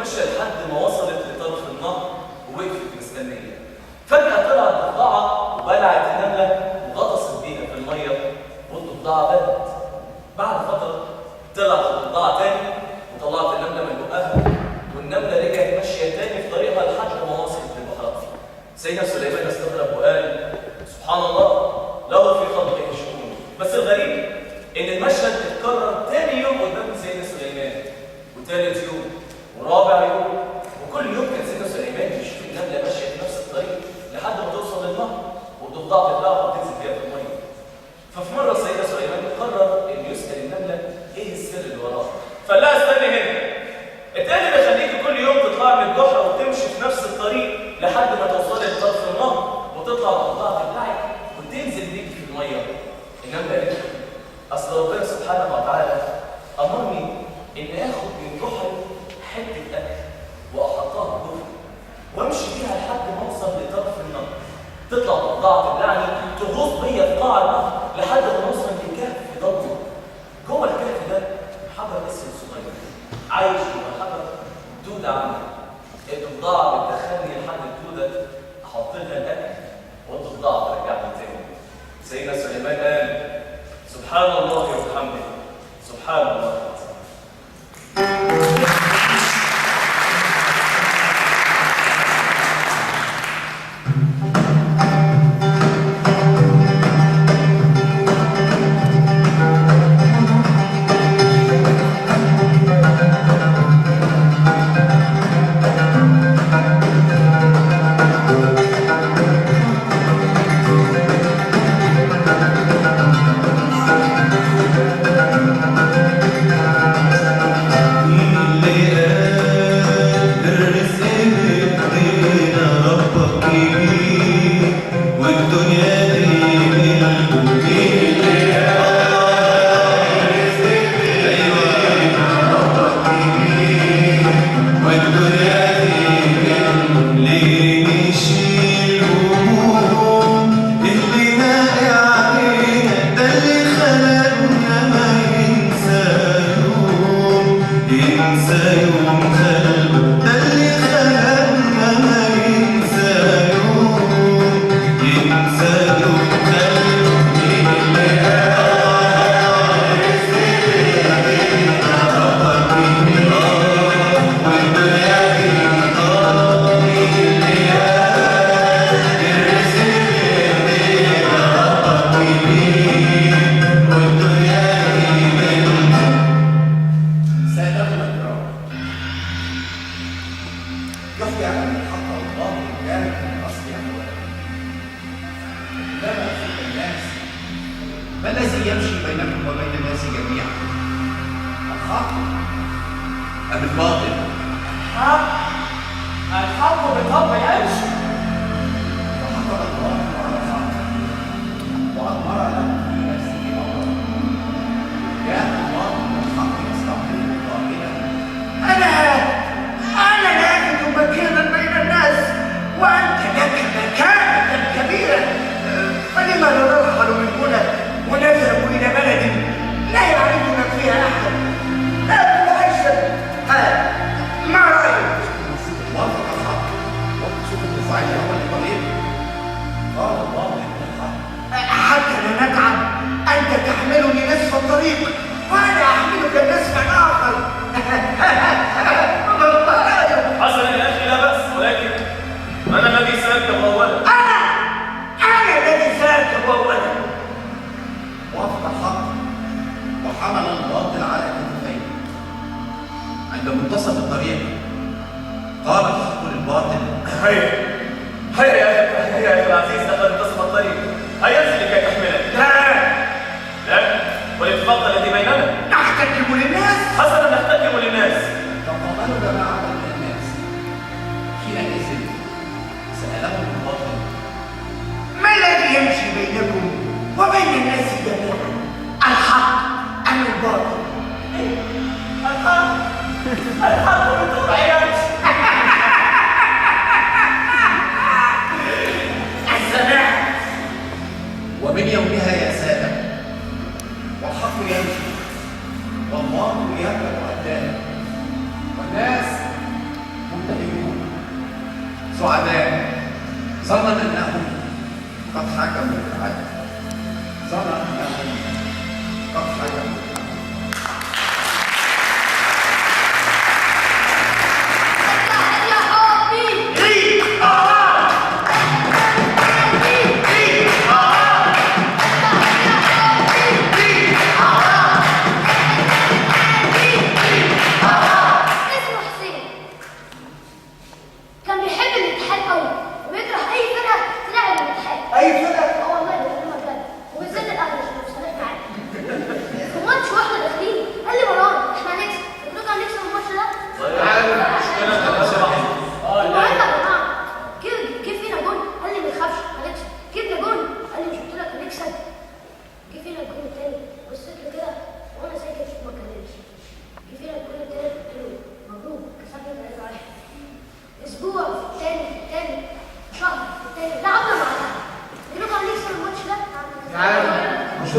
ماشيه لحد ما وصلت لطرف النهر ووقفت سيدنا سليمان استغرب وقال سبحان الله له في خلقه شؤون. بس الغريب ان المشهد اتكرر تاني يوم قدام سيدنا سليمان، وثالث يوم، ورابع يوم، وكل يوم كان سيدنا سليمان يشوف النمله ماشيه في نفس الطريق لحد ما توصل للنهر والضفدع تطلع وتنزل فيها في الميه. ففي مره سيدنا سليمان قرر انه يسال النمله ايه السر اللي وراها، فقال لها استني هنا، التاني بيخليكي كل يوم تطلعي من البحر وتمشي في نفس الطريق لحد ما توصلي لطرف النهر وتطلع الضفدعه تبلعك وتنزل بيك في الميه. النمله قالت اصل ربنا سبحانه وتعالى امرني اني اخد من بحري حته اكل واحطها في جوفي وامشي بيها لحد ما اوصل لطرف النهر، تطلع الضفدعه تبلعني تغوص بيا في قاع النهر لحد ما اوصل لكهف ضلمه. جوه الكهف ده حجر اسود صغير عايش جوه الحجر، دوده عندي، الضفدعه بتدخلني لحد الدوده احط لها الاكل والضفدعه ترجعني تاني. سيدنا سليمان قال سبحان الله وبحمده سبحان الله.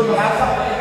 كل حاجه صح ولا